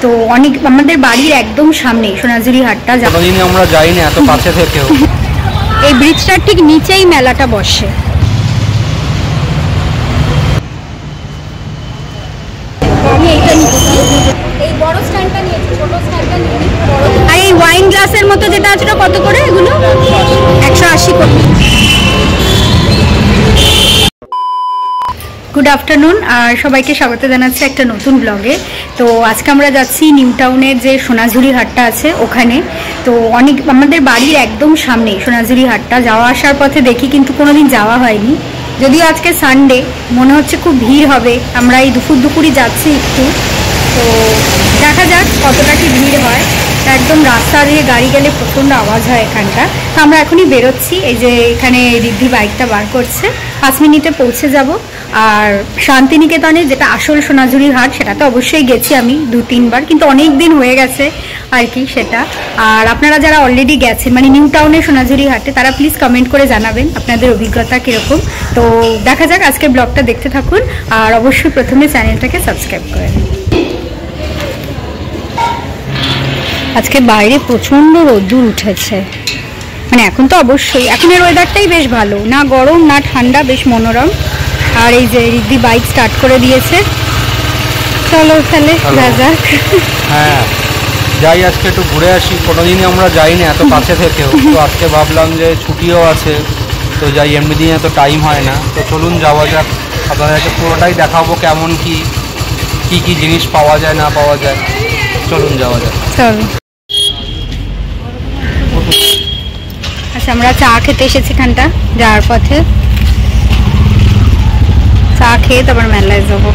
তো অনেক আমাদের বাড়ির একদম সামনে সোনাঝুরি হাটটা, কোনোদিনই আমরা যাইনি এত কাছে থেকেও। এই ব্রিজটার ঠিক নিচেই মেলাটা বসে। আর এই ওয়াইন গ্লাসের মতো যেটা আছে কত করে এগুলো? 180 করে। গুড আফটারনুন, আর সবাইকে স্বাগত জানাচ্ছি একটা নতুন ব্লগে। তো আজকে আমরা যাচ্ছি নিউ টাউনের যে সোনাঝুরি হাটটা আছে ওখানে। তো অনেক আমাদের বাড়ির একদম সামনে সোনাঝুরি হাটটা, যাওয়া আসার পথে দেখি কিন্তু কোনোদিন যাওয়া হয়নি। যদিও আজকে সানডে, মনে হচ্ছে খুব ভিড় হবে। আমরা এই দুপুরই যাচ্ছি একটু, তো দেখা যাক কতটা কি ভিড় হয়। একদম রাস্তা দিয়ে গাড়ি গেলে প্রচণ্ড আওয়াজ হয় এখানটা। তো আমরা এখনই বেরোচ্ছি, এই যে এখানে রিদ্ধি বাইকটা বার করছে, 5 মিনিটে পৌঁছে যাব। আর শান্তিনিকেতনে যেটা আসল সোনাঝুরি হাট সেটা তো অবশ্যই গেছি আমি 2-3 বার, কিন্তু অনেক দিন হয়ে গেছে আর কি সেটা। আর আপনারা যারা অলরেডি গেছেন মানে নিউ টাউনের সোনাঝুরি হাটে, তারা প্লিজ কমেন্ট করে জানাবেন আপনাদের অভিজ্ঞতা কীরকম। তো দেখা যাক, আজকে ব্লগটা দেখতে থাকুন, আর অবশ্যই প্রথমে চ্যানেলটাকে সাবস্ক্রাইব করে নিন। আজকে বাইরে প্রচণ্ড রোদ্দুর উঠেছে, মানে এখন তো অবশ্যই এখনের ওয়েদারটাই বেশ ভালো, না গরম না ঠান্ডা, বেশ মনোরম। আর এই যে রিদ্ধি বাইক স্টার্ট করে দিয়েছে, চলো তাহলে যাক। হ্যাঁ যাই, আজকে একটু ঘুরে আসি, কোনোদিনই আমরা যাইনি এত কাছে থেকেও। তো আজকে ভাবলাম যে ছুটিও আছে, তো যাই, এমনি দিন এত টাইম হয় না। তো চলুন যাওয়া যাক, আপনাদেরকে পুরোটাই দেখাবো কেমন কি জিনিস পাওয়া যায় না পাওয়া যায়। চলুন যাওয়া যাক, চলো। আচ্ছা, আমরা চা খেতে এসেছি এখানটা, যাওয়ার পথে চা খেয়ে তারপর মেলায় যাবো।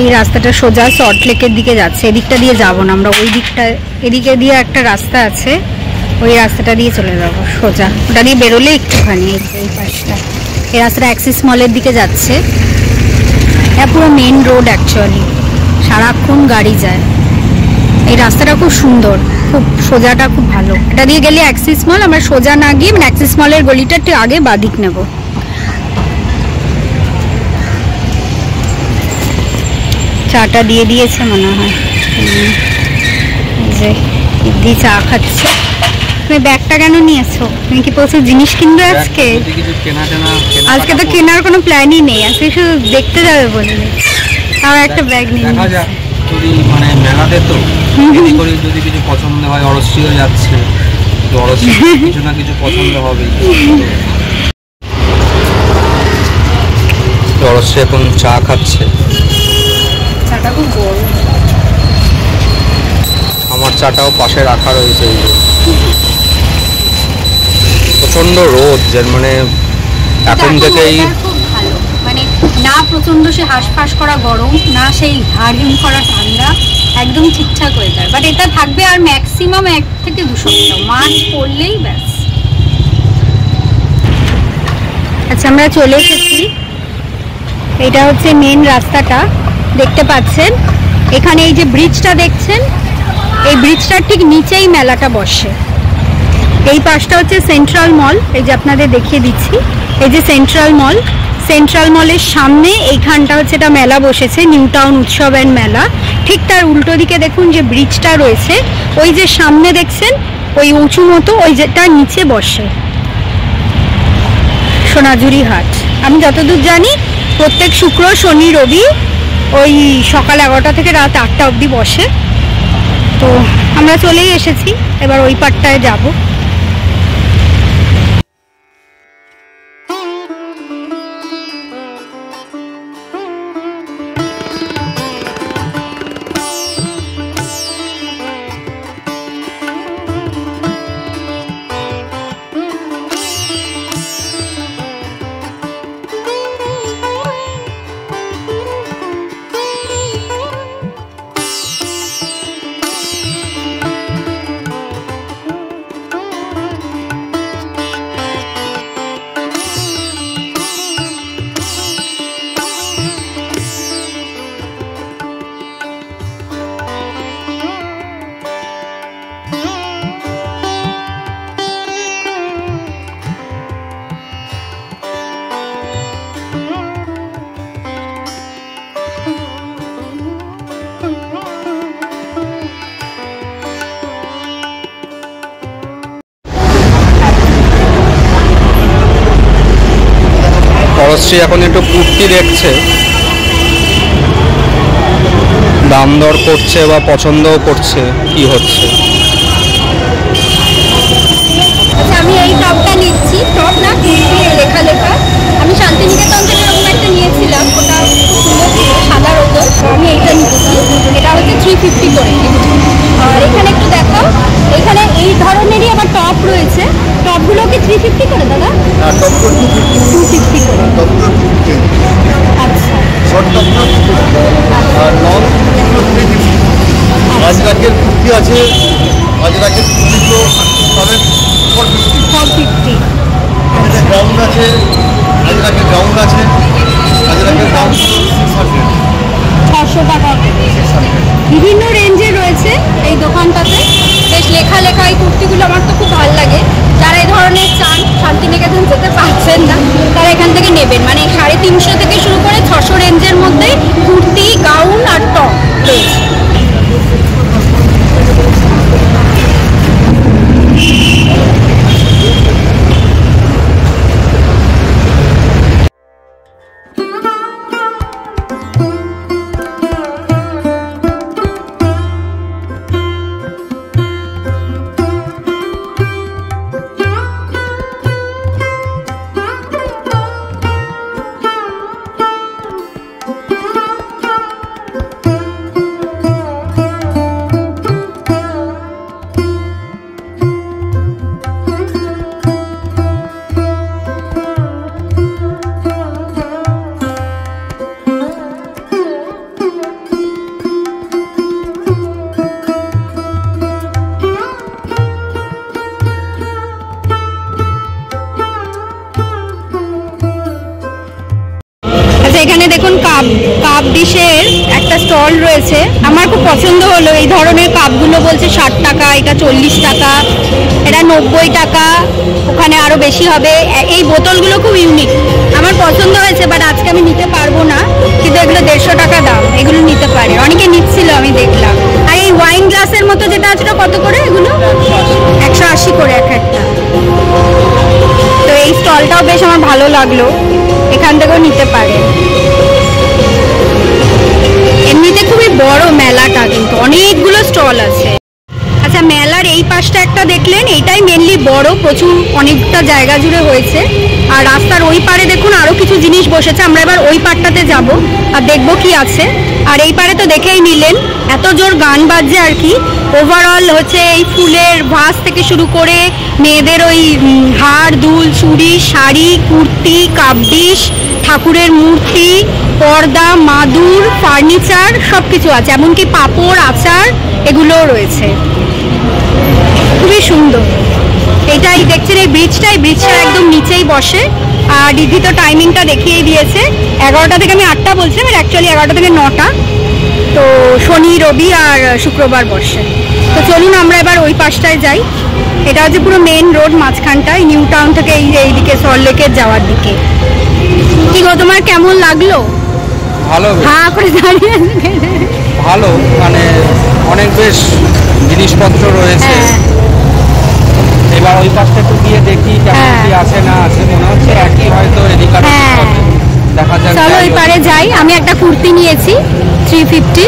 এই রাস্তাটা সোজা সল্ট লেকের দিকে যাচ্ছে, এদিকটা দিয়ে যাবো না আমরা, ওই দিকটা, এদিকে দিয়ে একটা রাস্তা আছে, ওই রাস্তাটা দিয়ে চলে যাবো সোজা। ওটা দিয়ে বেরোলে একটুখানি এই পাশটা, এই রাস্তাটা অ্যাক্সিস মলের দিকে যাচ্ছে। এটা পুরো মেন রোড অ্যাকচুয়ালি, সারাক্ষণ গাড়ি যায়। এই রাস্তাটা খুব সুন্দর, খুব সোজাটা খুব ভালো। এটা দিয়ে গেলে অ্যাক্সিস মল, আমরা সোজা না গিয়ে মানে অ্যাক্সিস মলের গলিটা একটু আগে বাদিক নেব। চাটা দিয়ে দিয়েছে মনে হয়, যে দিদি চা খাচ্ছে। তুমি ব্যাগটা কেন নিয়েছো? তুমি কি বলছো জিনিস কিনবে আজকে? আজকে তো কেনার কোনো প্ল্যানই নেই, আজকে শুধু দেখতে যাবে বললে। আর একটা ব্যাগ নিয়ে মানে মেলাতে তো যদি কিছু পছন্দ হয়, অরশ্রীও যাচ্ছে, তো অরশ্রী কিছু না কিছু পছন্দ হবে। অরশ্রী এখন চা খাচ্ছে, চাটা খুব বড়। আমার চাটাও পাশে রাখা রয়েছে। প্রচন্ড রোদ, যার মানে এখন থেকেই খুব ভালো, মানে না প্রচন্ড সে হাঁসফাঁস করা গরম, না সেই হাড়হিম করা ঠান্ডা, একদম ঠিকঠাক ওয়েদার। বাট এটা থাকবে আর ম্যাক্সিমাম 1 থেকে 2 সপ্তাহ, মার্চ পড়লেই ব্যাস। আচ্ছা, আমরা চলে এসেছি, এটা হচ্ছে মেন রাস্তাটা, দেখতে পাচ্ছেন। এখানে এই যে ব্রিজটা দেখছেন, এই ব্রিজটার ঠিক নিচেই মেলাটা বসে। এই পাশটা হচ্ছে সেন্ট্রাল মল, এই যে আপনাদের দেখিয়ে দিচ্ছি, এই যে সেন্ট্রাল মল, সেন্ট্রাল মলের সামনে এইখানটা হচ্ছে এটা মেলা বসেছে, নিউ টাউন উৎসব অ্যান্ড মেলা। ঠিক তার উল্টো দিকে দেখুন যে ব্রিজটা রয়েছে, ওই যে সামনে দেখছেন ওই উঁচু মতো, ওই যেটার নিচে বসে সোনাঝুরি হাট। আমি যতদূর জানি প্রত্যেক শুক্র, শনি, রবি ওই সকাল 11টা থেকে রাত 8টা অবধি বসে। তো আমরা চলেই এসেছি, এবার ওই পাটটায় যাবো। দেবশ্রী এখন একটু কুর্তি দেখছে, দাম দর করছে বা পছন্দও করছে কি হচ্ছে। আচ্ছা, আমি এই টপটা নিচ্ছি, টপ না কুর্তি, লেখা লেখা। আমি শান্তিনিকেতন থেকে এরকম একটা নিয়েছিলাম, ওটা খুব সুন্দর ছিল, সাদা রকম। আমি এইটা নিচ্ছি, এটা হচ্ছে 350 করে। আর এখানে একটু দেখো, এখানে এই ধরনেরই আবার টপ রয়েছে। টপগুলো কি 350 করে দাদা? 250 করে। আচ্ছা, আজরাকের কুর্তি আছে, আজরাকের কুর্তিগুলো পাবেন 450। গ্রাউন্ড আছে, আজরাকের গ্রাউন্ড আছে, আজরাকের গ্রাউন্ড 600 টাকা। বিভিন্ন রেঞ্জে রয়েছে এই দোকানটাতে, বেশ লেখা লেখা এই কুর্তিগুলো আমার তো খুব ভালো লাগে। যারা এই ধরনের চান, শান্তিনিকেতন যেতে পারছেন না, তারা এখান থেকে নেবেন। মানে 350 থেকে শুরু করে 600 রেঞ্জের মধ্যে কুর্তি, গাউন আর টপ রয়েছে। এখানে দেখুন কাপ ডিশের একটা স্টল রয়েছে, আমার খুব পছন্দ হলো। এই ধরনের কাপগুলো বলছে 60 টাকা, এটা 40 টাকা, এটা 90 টাকা, ওখানে আরো বেশি হবে। এই বোতলগুলো খুব ইউনিক, আমার পছন্দ হয়েছে, বাট আজকে আমি নিতে পারবো না। কিন্তু এগুলো 150 টাকা দাম, এগুলো নিতে পারে, অনেকে নিচ্ছিল আমি দেখলাম। আর এই ওয়াইন গ্লাসের মতো যেটা আছে কত করে? এগুলো 180 করে এক একটা। তো এই স্টলটাও বেশ আমার ভালো লাগলো, এখান থেকেও নিতে পারে। এমনিতে খুবই বড় মেলাটা, কিন্তু অনেকগুলো স্টল আছে। আচ্ছা, মেলার এই পাশটা একটা দেখলেন, এইটাই মেনলি বড়, প্রচুর অনেকটা জায়গা জুড়ে হয়েছে। আর রাস্তার ওই পারে দেখুন আরো কিছু জিনিস বসেছে, আমরা এবার ওই পারটাতে যাব আর দেখবো কি আছে। আর এই পারে তো দেখেই নিলেন, এত জোর গান বাজছে আর কি। ওভারঅল হচ্ছে এই ফুলের ভাস থেকে শুরু করে মেয়েদের ওই হার, দুল, চুড়ি, শাড়ি, কুর্তি, কাপ ডিশ, ঠাকুরের মূর্তি, পর্দা, মাদুর, ফার্নিচার সব কিছু আছে, এমনকি পাঁপড়, আচার এগুলোও রয়েছে। খুবই সুন্দর। এটাই দেখছেন, এই ব্রিজটা একদম নিচেই বসে। আর দিদি তো টাইমিংটা দেখিয়েই দিয়েছে, 11টা থেকে। আমি 8টা বলছিলাম, অ্যাকচুয়ালি 11টা থেকে 9টা। তো শনি, রবি আর শুক্রবার বসে। তো চলুন আমরা এবার ওই পাশটায় যাই। এটা হচ্ছে পুরো মেন রোড মাঝখানটায়, নিউ টাউন থেকে এইদিকে সল্টলেকের যাওয়ার দিকে। কি গো, তোমার কেমন লাগলো? ভালো, হ্যাঁ করে দাঁড়িয়ে ভালো, মানে অনেক বেশ জিনিসপত্র রয়েছে। এবার ওই পাশটা একটু গিয়ে দেখি কেমন কি আছে না আছে, মনে হচ্ছে একই হয়তো এদিকে দেখা যাক। চলো ওই পারে যাই। আমি একটা কুর্তি নিয়েছি 350,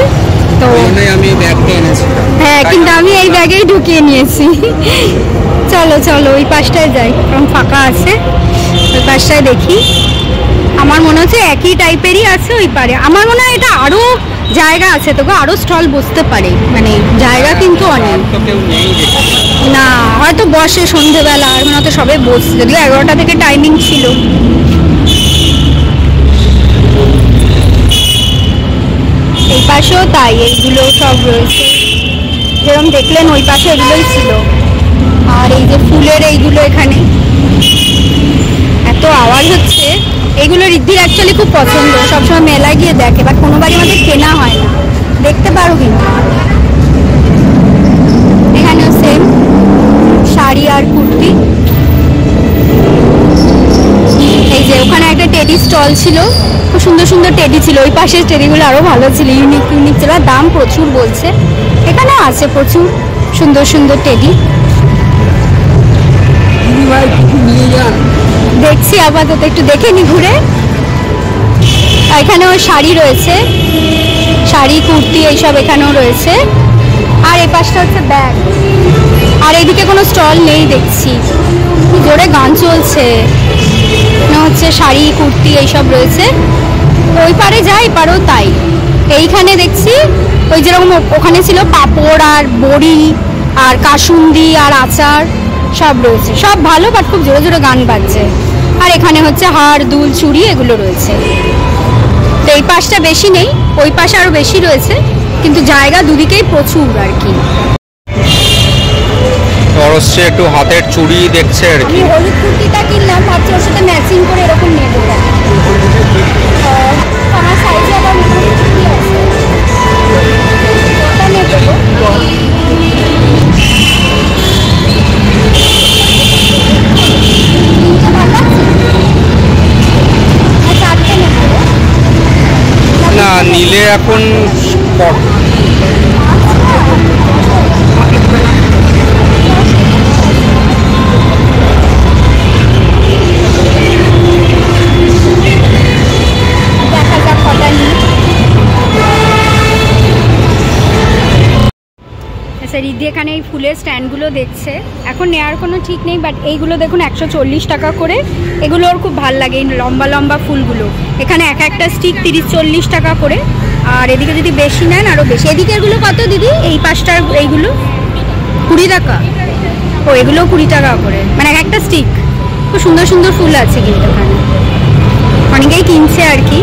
তো আমি ব্যাগটা এনেছি। হ্যাঁ, কিন্তু আমি এই ব্যাগেই ঢুকিয়ে নিয়েছি। চলো চলো ওই পাশটায় যাই, কারণ ফাঁকা আছে। ওই পাশটায় দেখি, আমার মনে হচ্ছে একই টাইপেরই আছে ওই পারে। আমার মনে হয় এটা আরো জায়গা আছে, তবে আরো স্টল বসতে পারে, মানে জায়গা কিন্তু অনেক। না, হয়তো বসে সন্ধেবেলা, আর মনে হয়তো সবে বসছে, যদিও 11টা থেকে টাইমিং ছিল। এই পাশেও তাই, এইগুলো সব রয়েছে, যেরকম দেখলেন ওই পাশে এগুলোই ছিল। আর এই যে ফুলের এইগুলো, এখানে এত আওয়াজ হচ্ছে। এগুলো রিদ্ধির অ্যাকচুয়ালি খুব পছন্দ, সবসময় মেলায় গিয়ে দেখে, বাট কোনোবারই আমাদের কেনা হয় না। দেখতে পারো কিন্তু এখানেও সেম শাড়ি আর কুর্তি। এই যে ওখানে একটা টেডি স্টল ছিল, খুব সুন্দর সুন্দর টেডি ছিল। ওই পাশের টেডিগুলো আরো ভালো ছিল, ইউনিক ছিল, দাম প্রচুর বলছে। এখানেও আছে প্রচুর সুন্দর সুন্দর টেডি। দেখছি আপাতত, একটু দেখে নি ঘুরে। এখানেও শাড়ি রয়েছে, শাড়ি কুর্তি এইসব এখানেও রয়েছে। আর এই পাশটা হচ্ছে ব্যাগ। আর এইদিকে কোনো স্টল নেই দেখছি, কি জোরে গান চলছে। হচ্ছে শাড়ি কুর্তি এইসব রয়েছে। ওই পারে যাই, পারেও তাই। এইখানে দেখছি ওই যেরকম ওখানে ছিল পাঁপড় আর বড়ি আর কাসুন্দি আর আচার সব রয়েছে, সব ভালো, বাট খুব জোরে জোরে গান বাজছে। আর এখানে হচ্ছে হার দুল চুড়ি এগুলো রয়েছে। তো এই পাশটা বেশি নেই, ওই পাশে আরো বেশি রয়েছে, কিন্তু জায়গা দুদিকেই প্রচুর আর কি। হচ্ছে একটু হাতের চুড়ি দেখছে আর কি। আমি হলুদ কুর্তিটা কিনলাম, ভাবছি ওর সাথে ম্যাচিং করে এরকম নেবো। আমার সাইজে আবার মোটামুটি আছে, ওটা নেবো। না নিলে এখন রিদ্ধি এখানে এই ফুলের স্ট্যান্ডগুলো দেখছে, এখন নেওয়ার কোনো ঠিক নেই, বাট এইগুলো দেখুন 140 টাকা করে। এগুলো ওর খুব ভালো লাগে, এই লম্বা লম্বা ফুলগুলো। এখানে এক একটা স্টিক 30-40 টাকা করে। আর এদিকে যদি বেশি নেন আরও বেশি। এদিকে এগুলো কত দিদি? এই পাঁচটার এইগুলো 20 টাকা। ও এগুলো 20 টাকা করে, মানে এক একটা স্টিক। খুব সুন্দর সুন্দর ফুল আছে কিন্তু এখানে, অনেকেই কিনছে আর কি।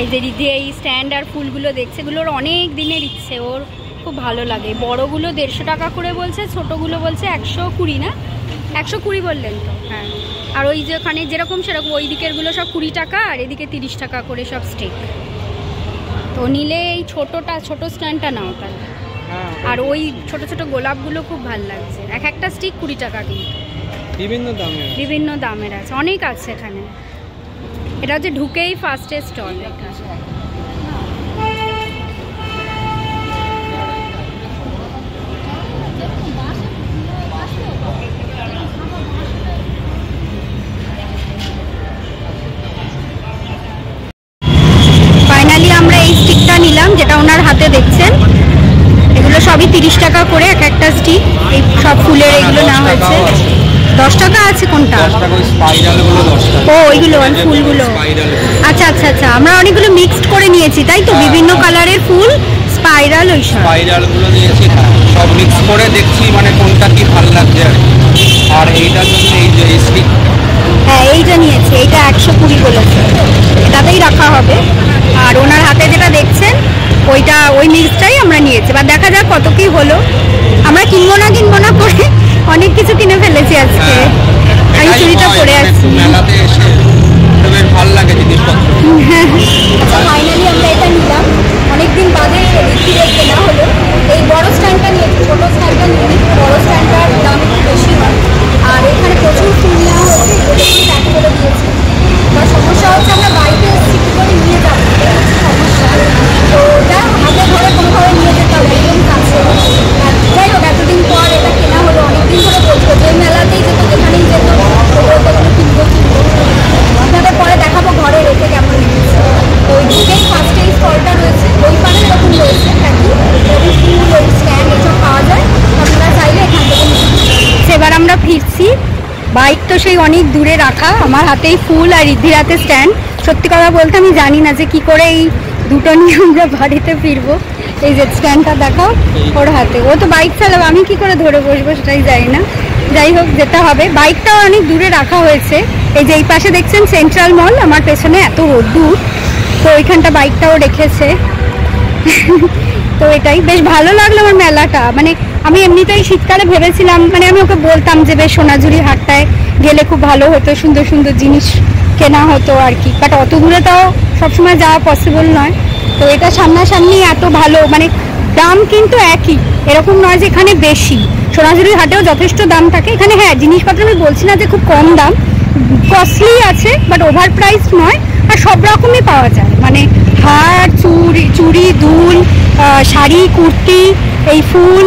এই যে রিদ্ধি এই স্ট্যান্ড আর ফুলগুলো দেখছে, এগুলোর অনেক দিনের ইচ্ছে, ওর খুব ভালো লাগে। বড়গুলো 150 টাকা করে বলছে, ছোটোগুলো বলছে 120 না 120 বললেন তো? হ্যাঁ। আর ওই যে ওখানে যেরকম সেরকম, ওই দিকেরগুলো সব 20 টাকা আর এদিকে 30 টাকা করে সব স্টিক। তো নিলে এই ছোট স্ট্যান্ডটা নাও তাহলে। আর ওই ছোট ছোট গোলাপগুলো খুব ভালো লাগছে, এক একটা স্টিক 20 টাকা কিন্তু। বিভিন্ন দামের আছে, অনেক আছে এখানে। এটা হচ্ছে ঢুকেই ফার্স্টে স্টল। ফাইনালি আমরা এই স্টিকটা নিলাম, যেটা ওনার হাতে দেখছেন। এগুলো সবই 30 টাকা করে এক একটা স্টিক। এই সব ফুলের এগুলো না হয়েছে 10 টাকা আছে। কোনটা? ও ওইগুলো ফুলগুলো। আচ্ছা আচ্ছা আচ্ছা, আমরা অনেকগুলো মিক্সড করে নিয়েছি তাই তো, বিভিন্ন কালারের ফুল, স্পাইরাল, ওই স্পাইরালগুলো নিয়েছি, সব মিক্স করে দেখছি মানে কোনটা কি ভালো লাগছে। আর এইটার জন্য এই যে স্টিক, হ্যাঁ এইটা নিয়েছি, এইটা 120 বলেছে, এটাতেই রাখা হবে। আর ওনার হাতে যেটা দেখছেন ওইটা, ওই মিক্সটাই আমরা নিয়েছি। বা দেখা যাক কত কি হলো। আমরা কিনবো না করে অনেক কিছু কিনে ফেলেছি আজকে। আমি চুড়িটা পরে আসছি, মেলাতে এসে বেশ ভালো লাগে জিনিসপত্র। ফাইনালি আমরা এটা নিলাম, অনেকদিন বাদে কেনা হলো। এই বড় স্ট্যান্ডটা নিয়েছি, ছোটো স্ট্যান্ডটা নিয়ে, বড় স্ট্যান্ডটার দাম একটু বেশি হয়। আর এখানে প্রচুর ফুল নেওয়া হচ্ছে, প্যাক করে দিয়েছি। বা সমস্যা হচ্ছে আমরা বাড়িতে সিটি করে নিয়ে যাবো, সমস্যা। তো ওটা হাতে ধরে কোনোভাবে নিয়ে যেতে হবে, একদম কাছে। আর যাই হোক, এতদিন পর এটা কেনা হলো। অনেকদিন ধরে বলছো যে মেলাতেই যেত, যেখানেই যেত, ওগুলো কিনবো। আপনাদের পরে দেখাবো ঘরে রেখে কেমন লেগেছে। তো ওই দিকেই ফার্স্টে এই স্টলটা রয়েছে, ওই পারে এরকম রয়েছে ফুল, ওই স্ট্যান্ড এসব পাওয়া যায়। আপনারা চাইলে এখান থেকে। সেবার আমরা ফিরছি, বাইক তো সেই অনেক দূরে রাখা, আমার হাতেই ফুল আর রিদ্ধির হাতে স্ট্যান্ড। সত্যি কথা বলতে আমি জানি না যে কি করে এই দুটো নিয়ে আমরা বাড়িতে ফিরবো। এই যে স্ট্যান্ডটা দেখাও ওর হাতে, ও তো বাইক চালাবো, আমি কি করে ধরে বসবো সেটাই জানি না। যাই হোক যেতে হবে। বাইকটাও অনেক দূরে রাখা হয়েছে। এই যে এই পাশে দেখছেন সেন্ট্রাল মল, আমার পেছনে এত রোদ্দুর, তো ওইখানটা বাইকটাও রেখেছে। তো এটাই বেশ ভালো লাগলো আমার মেলাটা। মানে আমি এমনিতেই শীতকালে ভেবেছিলাম, মানে আমি ওকে বলতাম যে বেশ সোনাঝুরি হাটটায় গেলে খুব ভালো হতো, সুন্দর সুন্দর জিনিস কেনা হতো আর কি। বাট অত দূরে তাও সবসময় যাওয়া পসিবল নয়। তো এটা সামনাসামনি এত ভালো, মানে দাম কিন্তু একই, এরকম নয় যে এখানে বেশি। সোনাঝুরির হাটেও যথেষ্ট দাম থাকে এখানে। হ্যাঁ জিনিসপত্র আমি বলছি না যে খুব কম দাম, কস্টলি আছে, বাট ওভার প্রাইস নয়। আর সব রকমই পাওয়া যায়, মানে হার, চুড়ি, দুল, শাড়ি, কুর্তি, এই ফুল,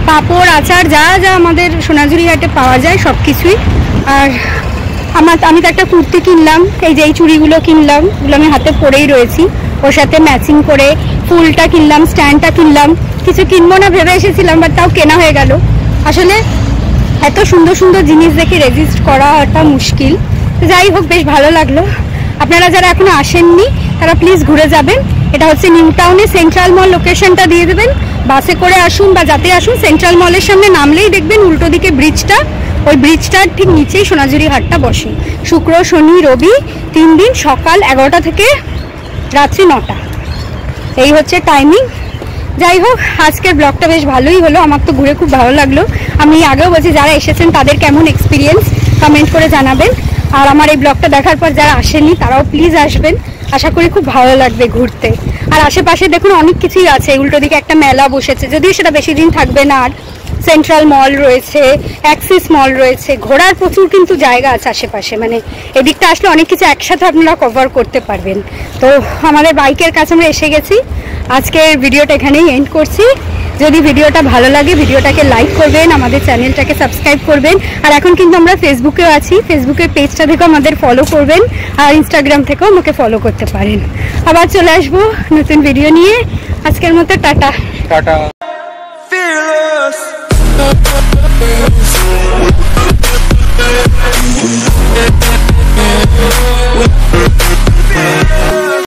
পাঁপড়, আচার, যা যা আমাদের সোনাঝুরি হাটে পাওয়া যায় সব কিছুই আর আমি তো একটা কুর্তি কিনলাম, এই যে এই চুড়িগুলো কিনলাম, এগুলো আমি হাতে পরেই রয়েছি, ওর সাথে ম্যাচিং করে ফুলটা কিনলাম, স্ট্যান্ডটা কিনলাম। কিছু কিনবো না ভেবে এসেছিলাম, বাট তাও কেনা হয়ে গেল। আসলে এত সুন্দর সুন্দর জিনিস দেখে রেজিস্ট করাটা মুশকিল। যাই হোক, বেশ ভালো লাগলো। আপনারা যারা এখনো আসেননি তারা প্লিজ ঘুরে যাবেন। এটা হচ্ছে নিউ টাউনে, সেন্ট্রাল মল লোকেশনটা দিয়ে দেবেন। বাসে করে আসুন বা যাতে আসুন, সেন্ট্রাল মলের সামনে নামলেই দেখবেন উল্টো দিকে ব্রিজটা, ওই ব্রিজটার ঠিক নিচেই সোনাঝুরি হাটটা বসে। শুক্র, শনি, রবি 3 দিন, সকাল 11টা থেকে রাত্রি 9টা, এই হচ্ছে টাইমিং। যাই হোক, আজকের ব্লগটা বেশ ভালোই হলো, আমার তো ঘুরে খুব ভালো লাগলো। আমি আগেও বলছি, যারা এসেছেন তাদের কেমন এক্সপিরিয়েন্স কমেন্ট করে জানাবেন। আর আমার এই ব্লগটা দেখার পর যারা আসেননি তারাও প্লিজ আসবেন, আশা করি খুব ভালো লাগবে ঘুরতে। আর আশেপাশে দেখুন অনেক কিছুই আছে, উল্টো দিকে একটা মেলা বসেছে, যদিও সেটা বেশি দিন থাকবে না। আর সেন্ট্রাল মল রয়েছে, অ্যাক্সিস মল রয়েছে, ঘোরার প্রচুর কিন্তু জায়গা আছে আশেপাশে, মানে এদিকটা আসলে অনেক কিছু একসাথে আপনারা কভার করতে পারবেন। তো আমাদের বাইকের কাছে আমরা এসে গেছি। আজকের ভিডিওটা এখানেই এন্ড করছি। যদি ভিডিওটা ভালো লাগে ভিডিওটাকে লাইক করবেন, আমাদের চ্যানেলটাকে সাবস্ক্রাইব করবেন। আর এখন কিন্তু আমরা ফেসবুকেও আছি, ফেসবুকের পেজটা থেকেও আমাদের ফলো করবেন, আর ইনস্টাগ্রাম থেকেও আমাকে ফলো করতে পারেন। আবার চলে আসবো নতুন ভিডিও নিয়ে। আজকের মতো টাটা টাটা। Fearless.